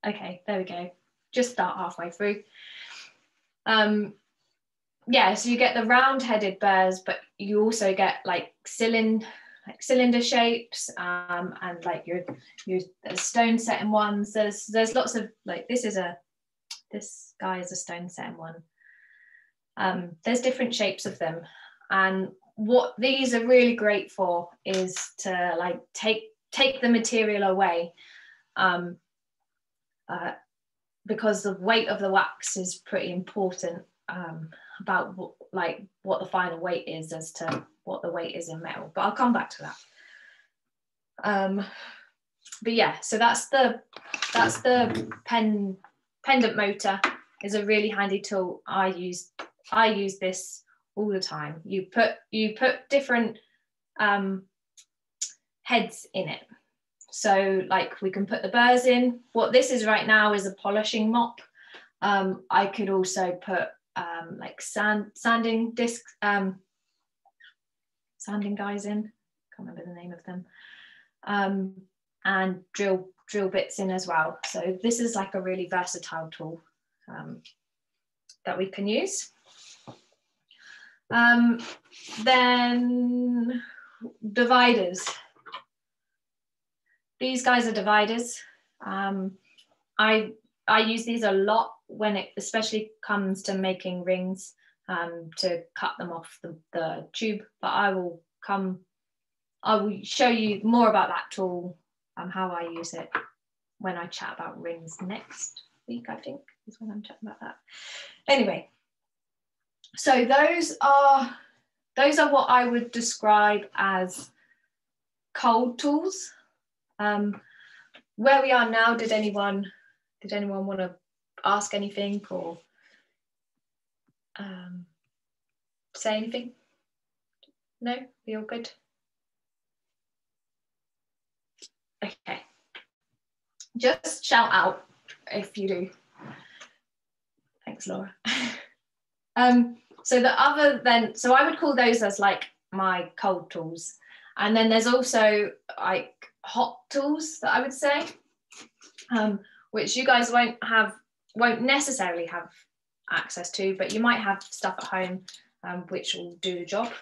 Okay, there we go. Just start halfway through. Yeah, so you get the round-headed burrs, but you also get like cylinder shapes, and like your stone setting ones. There's lots of like this guy is a stone setting one. There's different shapes of them, and what these are really great for is to like take the material away, because the weight of the wax is pretty important about what the final weight is as to what the weight is in metal, but I'll come back to that. But yeah, so that's the pendant motor. Is a really handy tool. I use this all the time. You put different heads in it. So like we can put the burrs in. What this is right now is a polishing mop. I could also put like sanding discs, sanding guys in. Can't remember the name of them. And drill bits in as well. So this is like a really versatile tool that we can use. Then dividers. These guys are dividers. I use these a lot when it especially comes to making rings, to cut them off the tube, but I will show you more about that tool, how I use it when I chat about rings next week, I think is when I'm chatting about that. Anyway, so those are what I would describe as cold tools. Where we are now, did anyone want to ask anything or say anything? No, we all good? Okay, just shout out if you do. Thanks, Laura. So so I would call those as like my cold tools, and then there's also like hot tools that I would say, which you guys won't necessarily have access to, but you might have stuff at home which will do the job.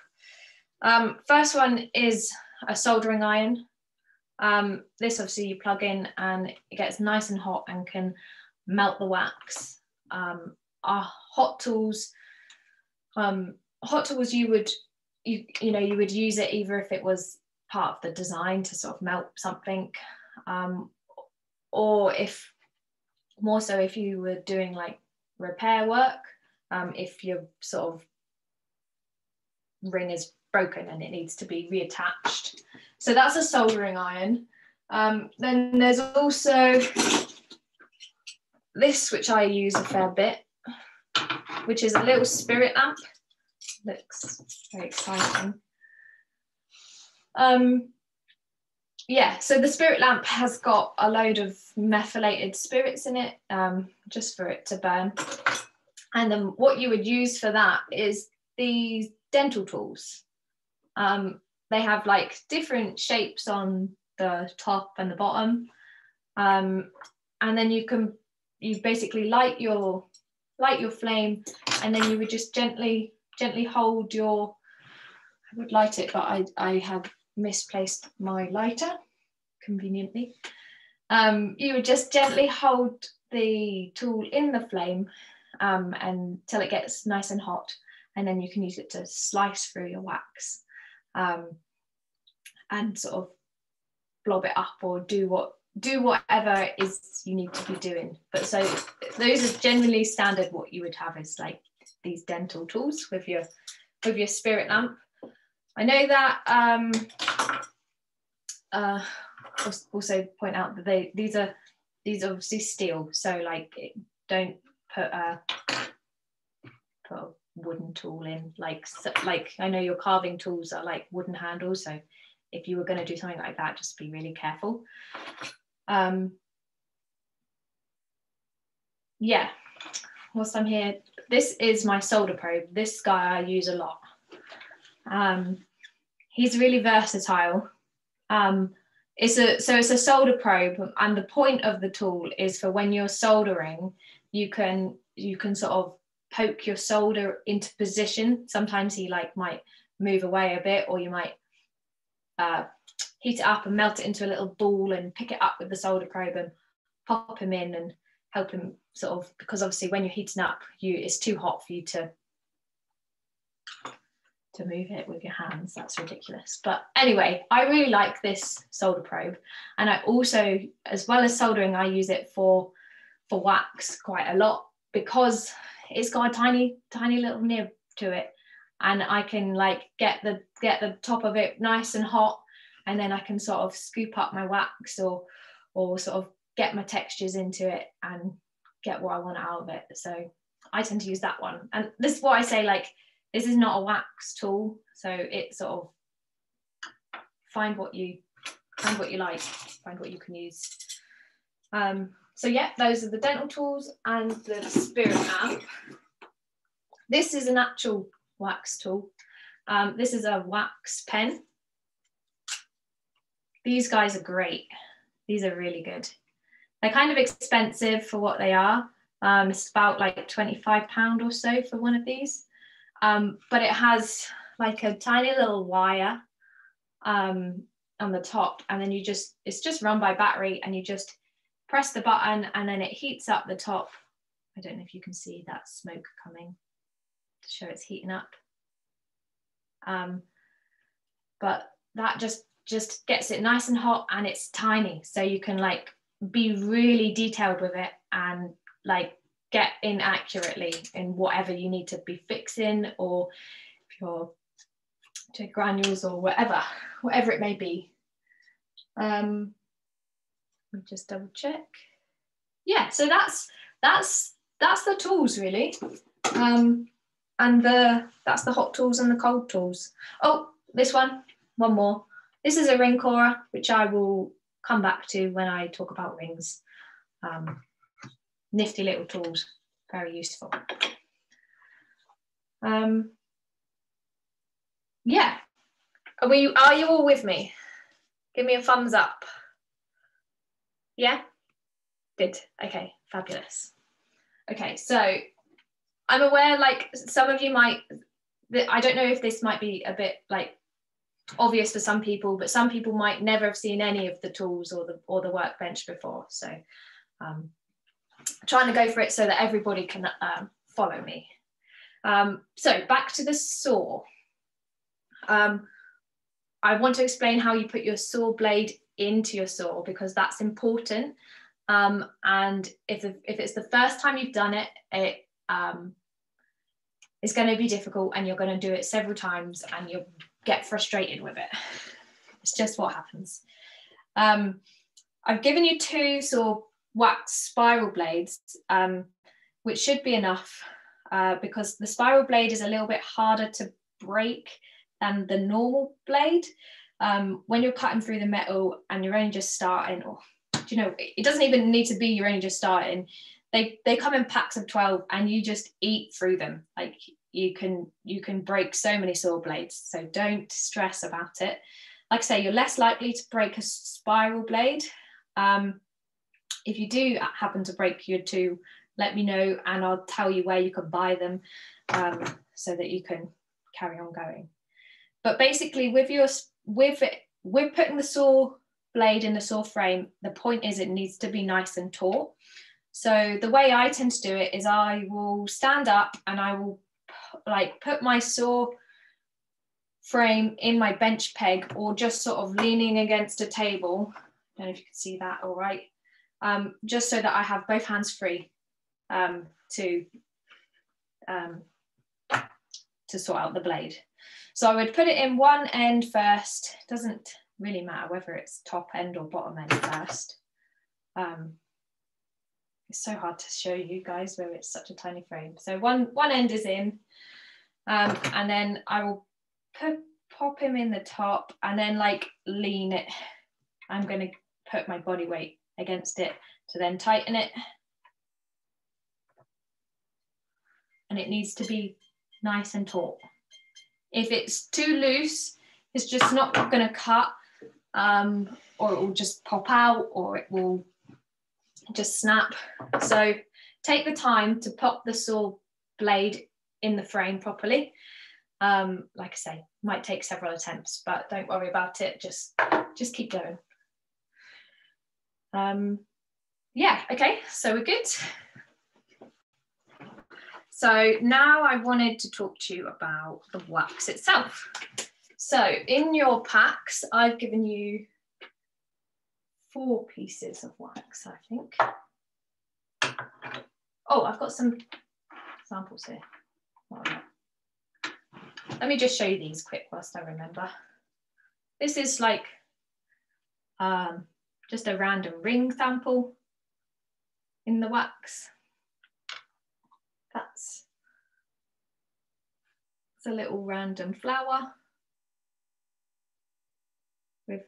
First one is a soldering iron. This obviously you plug in and it gets nice and hot and can melt the wax. Our hot tools, you would use it either if it was part of the design to sort of melt something, or if more so if you were doing like repair work, if your sort of ring is broken and it needs to be reattached. So that's a soldering iron. Then there's also this, which I use a fair bit, which is a little spirit lamp. Looks very exciting. Yeah, so the spirit lamp has got a load of methylated spirits in it, just for it to burn. And then what you would use for that is these dental tools. They have like different shapes on the top and the bottom, and then you basically light your flame, and then you would just gently hold your. I would light it, but I have misplaced my lighter conveniently. You would just gently hold the tool in the flame until it gets nice and hot, and then you can use it to slice through your wax, and sort of blob it up or do whatever it is you need to be doing. But so those are generally standard. What you would have is like these dental tools with your spirit lamp. I know that also point out that these are obviously steel, so like don't put a wooden tool in, like I know your carving tools are like wooden handles, so if you were going to do something like that, just be really careful. Yeah, whilst I'm here, this is my solder probe. This guy I use a lot. He's really versatile. It's a solder probe, and the point of the tool is for when you're soldering, you can sort of poke your solder into position. Sometimes he like might move away a bit, or you might heat it up and melt it into a little ball and pick it up with the solder probe and pop him in and help him sort of, because obviously when you're heating up, it's too hot for you to move it with your hands. That's ridiculous. But anyway, I really like this solder probe, and I also, as well as soldering, I use it for wax quite a lot, because it's got a tiny little nib to it, and I can like get the top of it nice and hot, and then I can sort of scoop up my wax or sort of get my textures into it and get what I want out of it. So I tend to use that one, and this is what I say, like, this is not a wax tool, so it's sort of find what you like, find what you can use. So yeah, those are the dental tools and the spirit lamp. This is an actual wax tool. This is a wax pen. These guys are great. These are really good. They're kind of expensive for what they are. It's about like £25 or so for one of these. But it has like a tiny little wire on the top, and then it's just run by battery, and you just press the button and then it heats up the top. I don't know if you can see that smoke coming to show it's heating up. But that just gets it nice and hot, and it's tiny, so you can like be really detailed with it and like get in accurately in whatever you need to be fixing, or if you're to granules or whatever it may be. Let me just double check. Yeah, so that's the tools really. And that's the hot tools and the cold tools. Oh, this one more. This is a ring corer, which I will come back to when I talk about rings. Nifty little tools, very useful. Yeah, are you all with me? Give me a thumbs up. Yeah, good. Okay, fabulous. Okay, so I'm aware, like, some of you might, I don't know if this might be a bit like obvious for some people, but some people might never have seen any of the tools or the workbench before. So trying to go for it so that everybody can follow me. So back to the saw. I want to explain how you put your saw blade into your saw, because that's important. And if it's the first time you've done it, it's going to be difficult, and you're going to do it several times and you'll get frustrated with it. It's just what happens. I've given you two sort of wax spiral blades, which should be enough, because the spiral blade is a little bit harder to break than the normal blade. When you're cutting through the metal and you're only just starting, or you know, it doesn't even need to be you're only just starting. They come in packs of 12 and you just eat through them. Like you can break so many saw blades, so don't stress about it. Like I say, you're less likely to break a spiral blade. If you do happen to break your two, let me know and I'll tell you where you can buy them, so that you can carry on going. But basically with putting the saw blade in the saw frame, the point is it needs to be nice and taut. So the way I tend to do it is I will stand up and I will like put my saw frame in my bench peg, or just sort of leaning against a table. I don't know if you can see that all right. Just so that I have both hands free to sort out the blade. So I would put it in one end first. It doesn't really matter whether it's top end or bottom end first. It's so hard to show you guys where it's such a tiny frame. So one end is in, and then I will pop him in the top and then like lean it. I'm going to put my body weight against it to then tighten it. And it needs to be nice and taut. If it's too loose, it's just not going to cut. or it will just pop out, or it will just snap. So take the time to pop the saw blade in the frame properly. Like I say, might take several attempts, but don't worry about it. Just keep going. Yeah, okay, so we're good. So now I wanted to talk to you about the wax itself. So in your packs, I've given you 4 pieces of wax, I think. Oh, I've got some samples here. Let me just show you these quick whilst I remember. This is like just a random ring sample in the wax. That's a little random flower with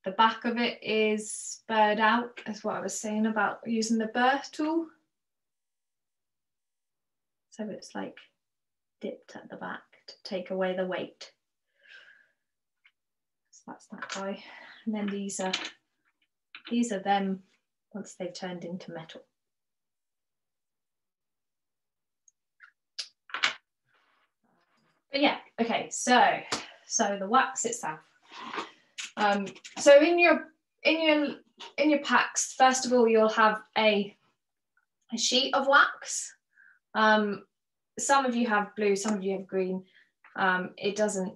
the back of it is spurred out, as what I was saying about using the burr tool. So it's like dipped at the back to take away the weight. So that's that guy. And then these are them once they've turned into metal. But yeah, okay, so the wax itself. So in your packs, first of all, you'll have a sheet of wax. Some of you have blue, some of you have green. It doesn't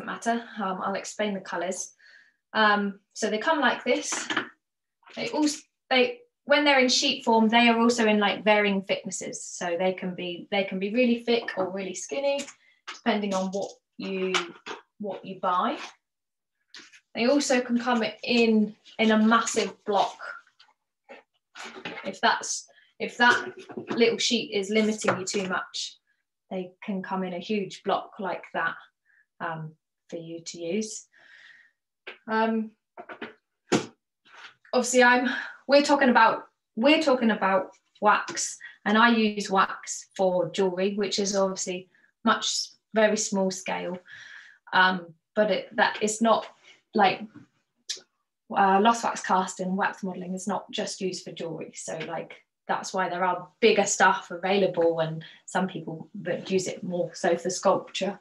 matter. I'll explain the colours. So they come like this. When they're in sheet form, they are also in like varying thicknesses. So they can be really thick or really skinny, depending on what you buy. They also can come in a massive block. If that little sheet is limiting you too much, they can come in a huge block like that for you to use. Obviously, we're talking about wax, and I use wax for jewelry, which is obviously very small scale, but it's not like lost wax casting, wax modeling is not just used for jewelry. So like that's why there are bigger stuff available, and some people use it more so for sculpture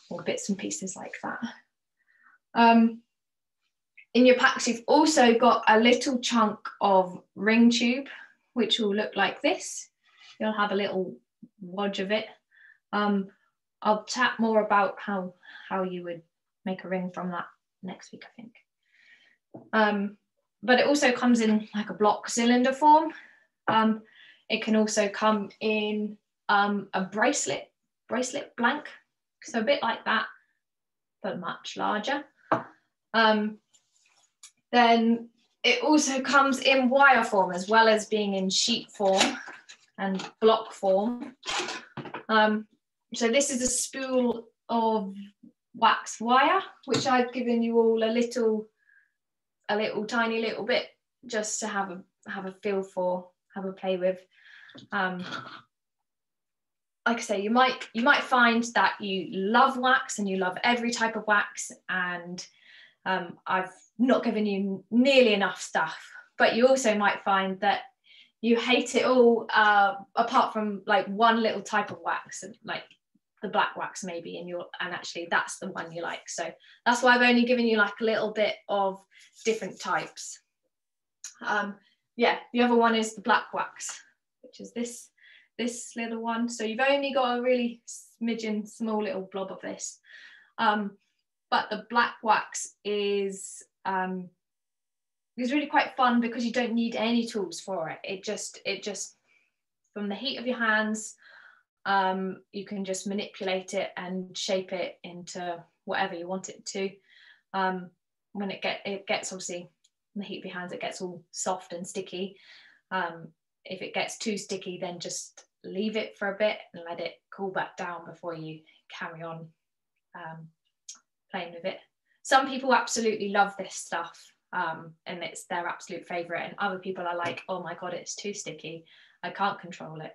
or bits and pieces like that. In your packs, you've also got a little chunk of ring tube, which will look like this. You'll have a little wodge of it. I'll chat more about how you would make a ring from that next week, I think. But it also comes in like a block cylinder form. It can also come in a bracelet blank, so a bit like that, but much larger. Then it also comes in wire form, as well as being in sheet form and block form. So this is a spool of wax wire, which I've given you all a little tiny little bit just to have a feel for, have a play with. Like I say, you might find that you love wax and you love every type of wax, and I've not given you nearly enough stuff, but you also might find that you hate it all, apart from like one little type of wax, like the black wax maybe, and actually that's the one you like. So that's why I've only given you like a little bit of different types. Yeah, the other one is the black wax, which is this little one. So you've only got a really smidgen small little blob of this. But the black wax is really quite fun because you don't need any tools for it. It just from the heat of your hands, you can just manipulate it and shape it into whatever you want it to. When it gets obviously in the heat of your hands, it gets all soft and sticky. If it gets too sticky, then just leave it for a bit and let it cool back down before you carry on playing with it. Some people absolutely love this stuff, and it's their absolute favorite, and other people are like, oh my god, it's too sticky, I can't control it,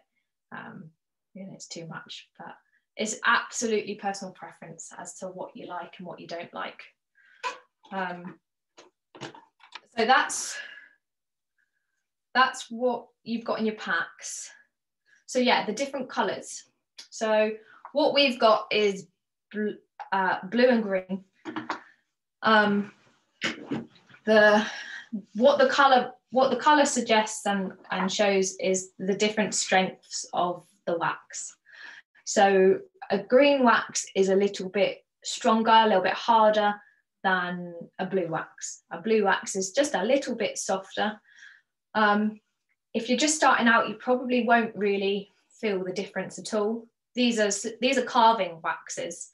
it's too much. But it's absolutely personal preference as to what you like and what you don't like. So that's what you've got in your packs. So yeah, the different colours. So what we've got is blue and green. What the colour suggests and shows is the different strengths of the wax. So a green wax is a little bit stronger, a little bit harder than a blue wax. A blue wax is just a little bit softer. If you're just starting out, you probably won't really feel the difference at all. These are carving waxes.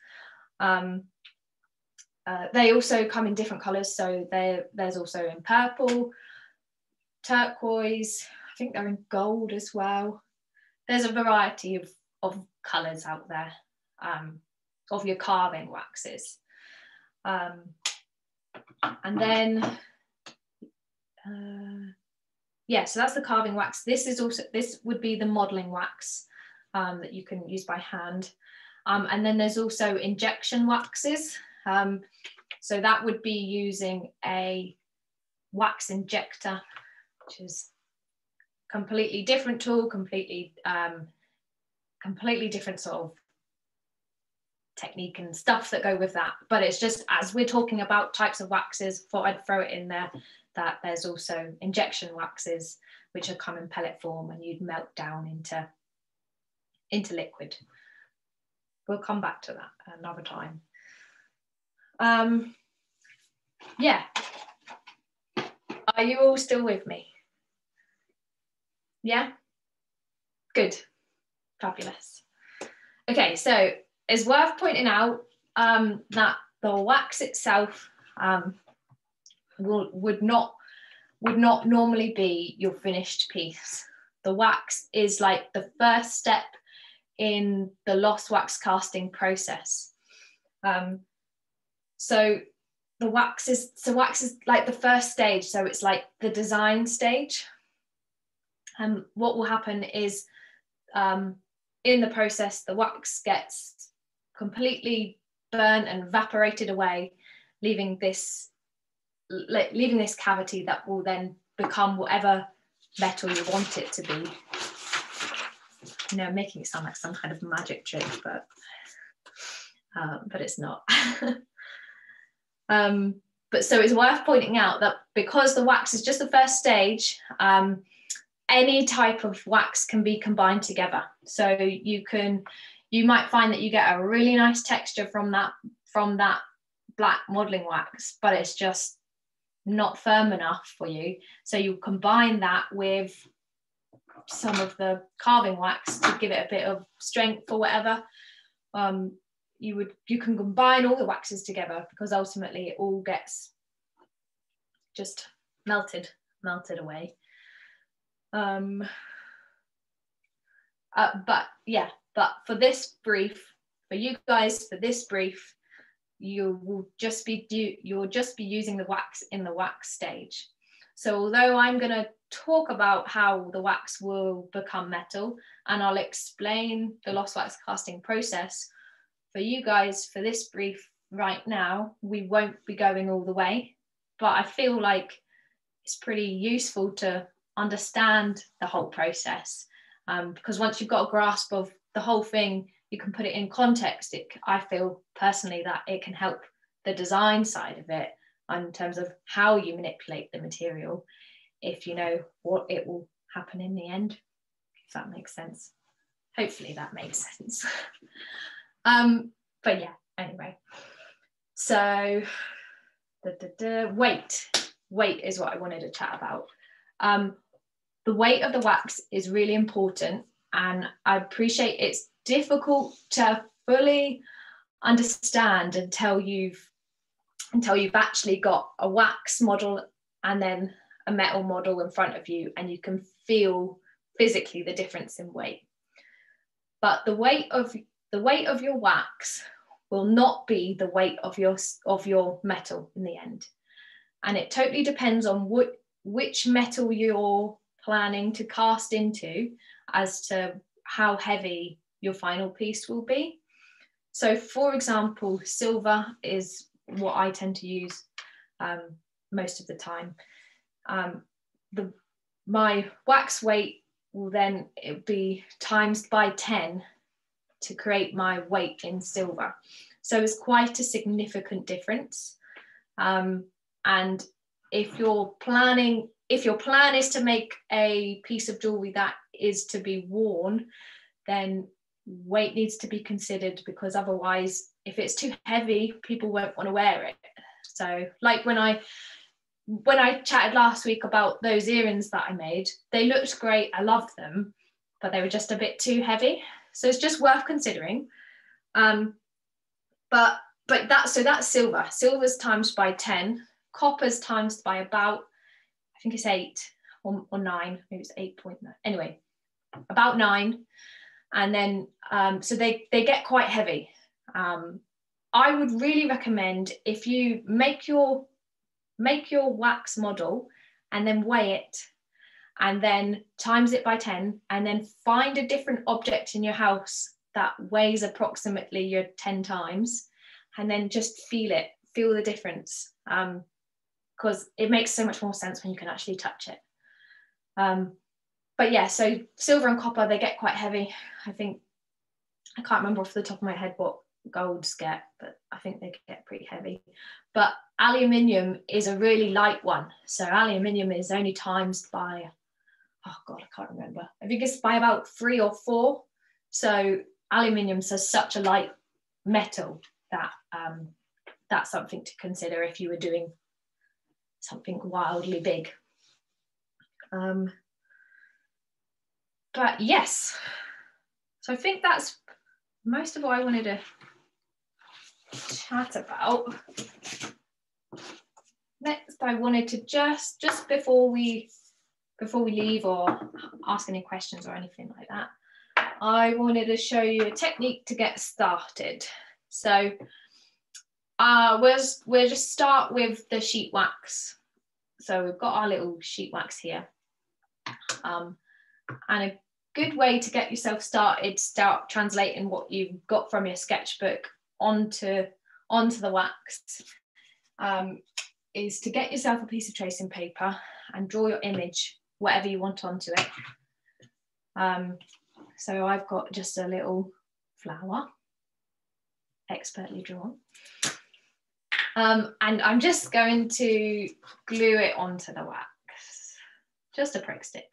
They also come in different colours, so there's also in purple, turquoise, I think they're in gold as well. There's a variety of colours out there of your carving waxes. And then, yeah, so that's the carving wax. This would be the modelling wax that you can use by hand. And then there's also injection waxes. So that would be using a wax injector, which is completely different tool, completely different sort of technique and stuff that go with that. But it's just, as we're talking about types of waxes, thought I'd throw it in there, that there's also injection waxes, which are come in pellet form and you'd melt down into liquid. We'll come back to that another time. Yeah. Are you all still with me? Yeah? Good. Fabulous. Okay, so it's worth pointing out that the wax itself would not normally be your finished piece. The wax is like the first step in the lost wax casting process. So wax is like the first stage, so it's like the design stage. And what will happen is in the process, the wax gets completely burnt and evaporated away, leaving this cavity that will then become whatever metal you want it to be. You know, making it sound like some kind of magic trick, but it's not. But so it's worth pointing out that because the wax is just the first stage, any type of wax can be combined together. So you might find that you get a really nice texture from that black modeling wax, but it's just not firm enough for you. So you combine that with some of the carving wax to give it a bit of strength or whatever. You can combine all the waxes together, because ultimately it all gets just melted away. But for this brief, you'll just be using the wax in the wax stage. So although I'm going to talk about how the wax will become metal, and I'll explain the lost wax casting process, for you guys, for this brief right now, we won't be going all the way, but I feel like it's pretty useful to understand the whole process, because once you've got a grasp of the whole thing, you can put it in context. I feel personally that it can help the design side of it in terms of how you manipulate the material, if you know what it will happen in the end, if that makes sense. Hopefully that makes sense. But yeah, anyway, so weight is what I wanted to chat about. The weight of the wax is really important, and I appreciate it's difficult to fully understand until you've actually got a wax model and then a metal model in front of you, and you can feel physically the difference in weight. But the weight of your wax will not be the weight of your metal in the end, and it totally depends on which metal you're planning to cast into as to how heavy your final piece will be. So for example, silver is what I tend to use most of the time. My wax weight will then be times by 10 to create my weight in silver. So it's quite a significant difference. And if your plan is to make a piece of jewelry that is to be worn, then weight needs to be considered, because otherwise, if it's too heavy, people won't want to wear it. So like when I chatted last week about those earrings that I made, they looked great, I loved them, but they were just a bit too heavy. So it's just worth considering. But that's silver. Silver's times by 10, copper's times by about, I think it's 8 or 9, maybe it's 8.9. Anyway, about 9. And then, so they get quite heavy. I would really recommend, if you make your wax model and then weigh it and then times it by 10, and then find a different object in your house that weighs approximately your 10 times, and then just feel the difference, because it makes so much more sense when you can actually touch it. But yeah, so silver and copper, they get quite heavy. I can't remember off the top of my head what golds get, but I think they get pretty heavy. But aluminium is a really light one. So aluminium is only times by, oh God, I can't remember. I think it's by about 3 or 4. So aluminium is such a light metal that that's something to consider if you were doing something wildly big. But yes, so I think that's most of what I wanted to chat about. Next, I wanted to just before we leave or ask any questions or anything like that, I wanted to show you a technique to get started. So we'll just start with the sheet wax. So we've got our little sheet wax here. And a good way to get yourself started, start translating what you've got from your sketchbook onto the wax, is to get yourself a piece of tracing paper and draw your image, whatever you want onto it. So I've got just a little flower, expertly drawn. And I'm just going to glue it onto the wax, just a prick stick.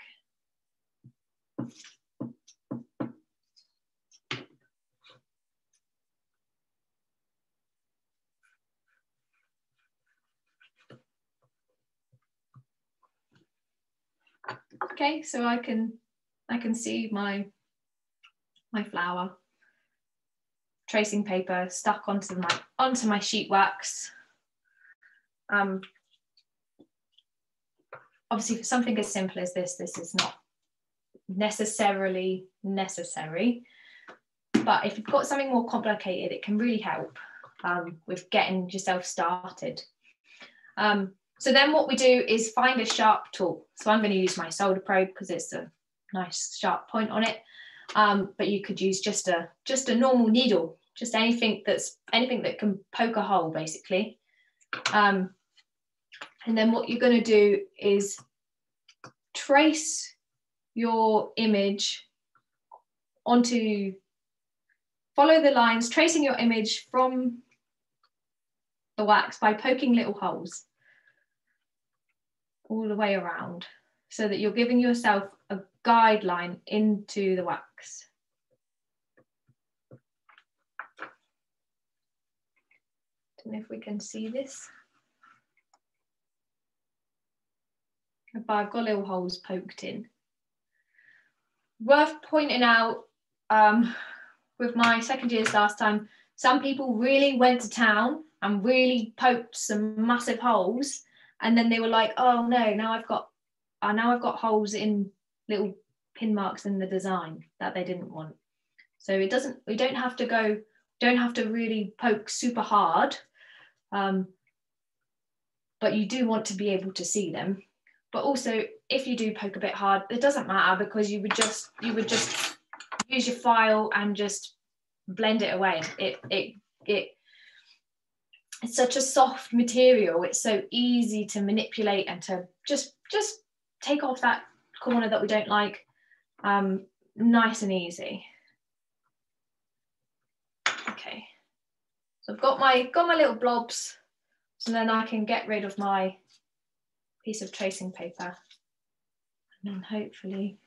Okay, so I can see my flower, tracing paper stuck onto my sheet wax. Obviously, for something as simple as this is not necessarily necessary, but if you've got something more complicated, it can really help with getting yourself started. So then what we do is find a sharp tool. So I'm going to use my solder probe because it's a nice sharp point on it. But you could use just a normal needle, just anything that can poke a hole, basically. And then what you're going to do is trace your image follow the lines, tracing your image from the wax by poking little holes all the way around, so that you're giving yourself a guideline into the wax. Don't know if we can see this, but I've got little holes poked in. Worth pointing out, with my second years last time, some people really went to town and really poked some massive holes, and then they were like, oh no, now I've got holes in little pin marks in the design that they didn't want. So we don't have to really poke super hard, but you do want to be able to see them. But also, if you do poke a bit hard, it doesn't matter, because you would just use your file and just blend it away. It it's such a soft material. It's so easy to manipulate and to just take off that corner that we don't like, nice and easy. Okay, so I've got my little blobs, so then I can get rid of my piece of tracing paper, and then hopefully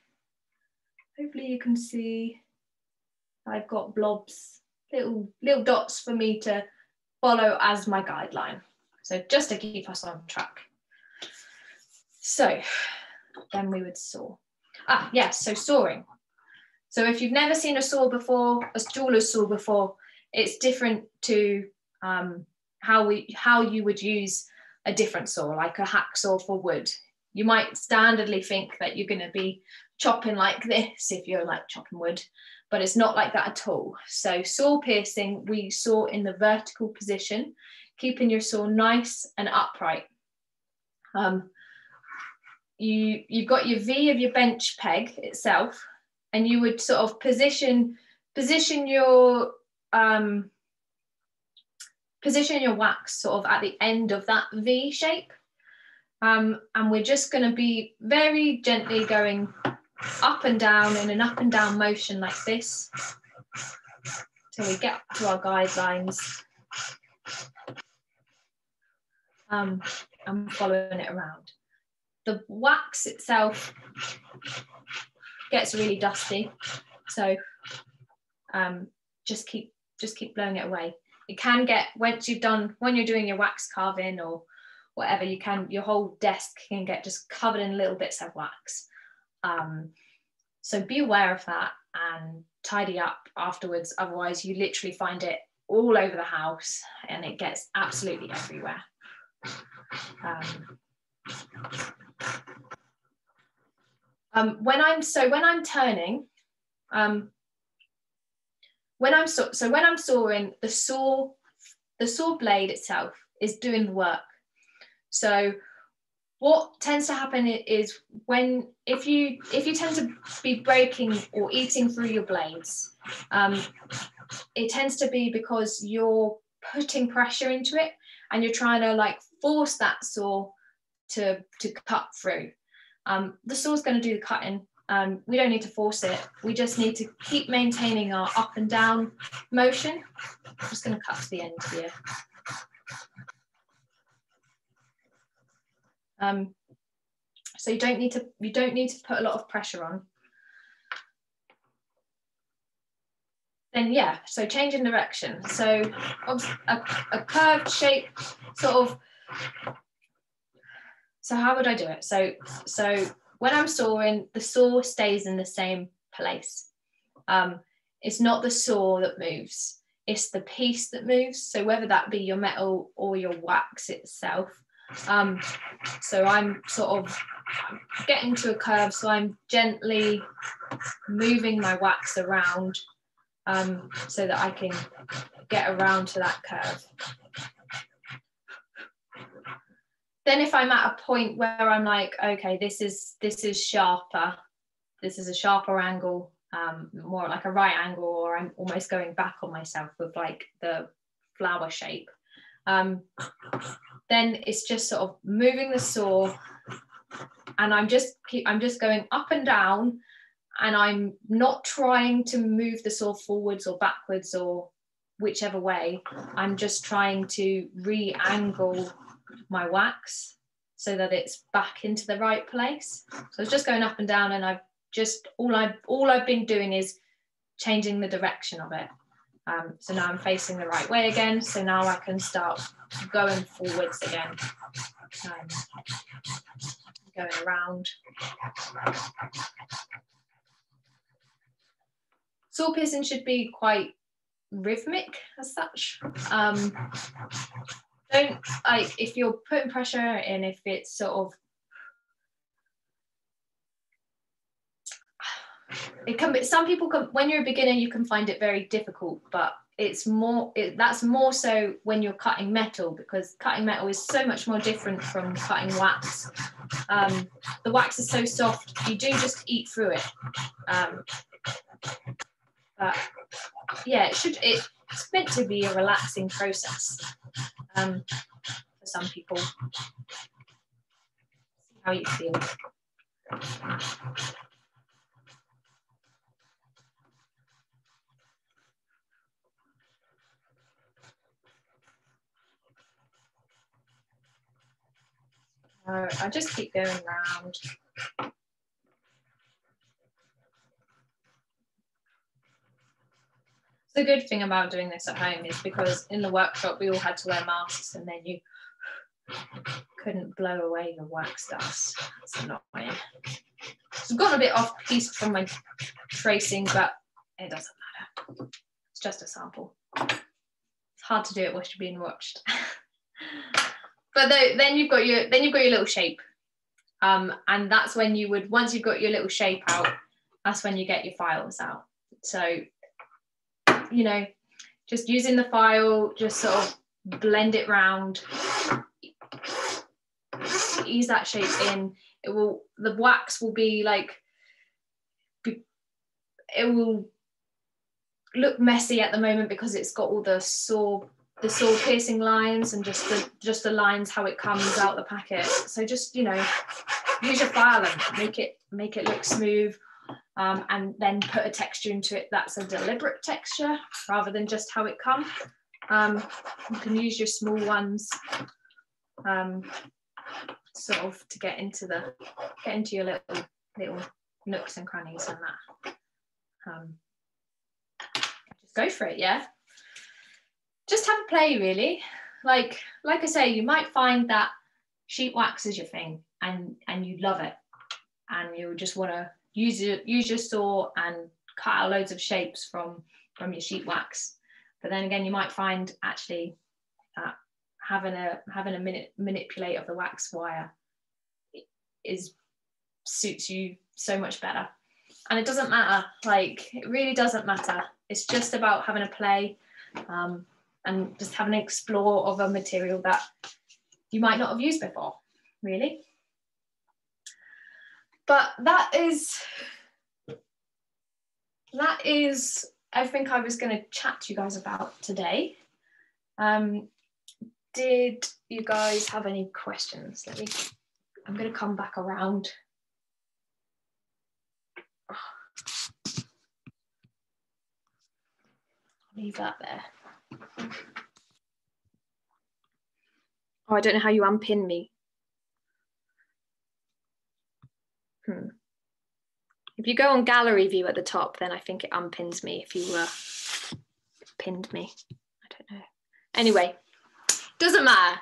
you can see I've got blobs, little dots for me to follow as my guideline. So just to keep us on track. So then we would saw. Yes, so sawing. So if you've never seen a saw before, a jeweler's saw before, it's different to how you would use a different saw, like a hacksaw for wood. You might standardly think that you're going to be chopping like this if you're like chopping wood, but it's not like that at all. So saw piercing, we saw in the vertical position, keeping your saw nice and upright. You've got your V of your bench peg itself, and you would sort of position your wax sort of at the end of that V shape. And we're just going to be very gently going up and down in an up and down motion like this till we get to our guidelines. And following it around. The wax itself gets really dusty, so just keep blowing it away. It can get, when you're doing your wax carving or whatever, your whole desk can get just covered in little bits of wax. So be aware of that and tidy up afterwards, otherwise you literally find it all over the house and it gets absolutely everywhere. When I'm turning, when I'm sawing, the saw blade itself is doing the work. So what tends to happen is if you tend to be breaking or eating through your blades, it tends to be because you're putting pressure into it and you're trying to like force that saw to cut through. The saw's going to do the cutting. We don't need to force it. We just need to keep maintaining our up and down motion. I'm just going to cut to the end here. So you don't need to put a lot of pressure on. Then yeah, so changing direction. So a curved shape sort of. So how would I do it? So when I'm sawing, the saw stays in the same place. It's not the saw that moves, it's the piece that moves. So whether that be your metal or your wax itself. So I'm sort of getting to a curve, so I'm gently moving my wax around so that I can get around to that curve. Then if I'm at a point where I'm like, okay, this is sharper, this is a sharper angle, more like a right angle, or I'm almost going back on myself with like the flower shape, then it's just sort of moving the saw, and I'm just going up and down, and I'm not trying to move the saw forwards or backwards or whichever way. I'm just trying to re-angle my wax so that it's back into the right place. So it's just going up and down, and I've just all I've been doing is changing the direction of it. So now I'm facing the right way again. So now I can start going forwards again, going around. Saw piercing should be quite rhythmic as such. Don't, like, if you're putting pressure and if it's sort of, it can be, some people can, when you're a beginner you can find it very difficult, but it's more, that's more so when you're cutting metal, because cutting metal is so much more different from cutting wax. The wax is so soft, you do just eat through it. But yeah, it's meant to be a relaxing process for some people. See how you feel. I just keep going round. The good thing about doing this at home is because in the workshop we all had to wear masks, and then you couldn't blow away the wax dust. That's annoying. So I've gone a bit off piece from my tracing, but it doesn't matter. It's just a sample. It's hard to do it whilst you're being watched. But then you've got your little shape, and that's when you would, once you've got your little shape out, that's when you get your files out. So, you know, just using the file, just sort of blend it round, ease that shape in. The wax will be like, it will look messy at the moment because it's got all the saw piercing lines and just the lines how it comes out the packet. So just, you know, use your file and make it look smooth, and then put a texture into it that's a deliberate texture rather than just how it comes. You can use your small ones sort of to get into your little nooks and crannies and that. Just go for it, yeah. Just have a play, really. Like I say, you might find that sheet wax is your thing, and you love it, and you just want to use your saw and cut out loads of shapes from your sheet wax. But then again, you might find actually that having a manipulate of the wax wire suits you so much better. And it doesn't matter, like, it really doesn't matter. It's just about having a play, and just having an explore of a material that you might not have used before, really. But that is everything I was going to chat to you guys about today. Did you guys have any questions? I'm going to come back around. Leave that there. Oh, I don't know how you unpin me. If you go on gallery view at the top, then I think it unpins me if you pinned me. I don't know. Anyway, doesn't matter.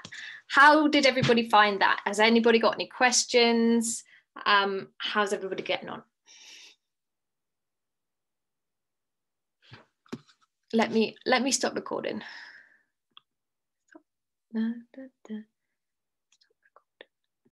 How did everybody find that? Has anybody got any questions? How's everybody getting on? Let me stop recording.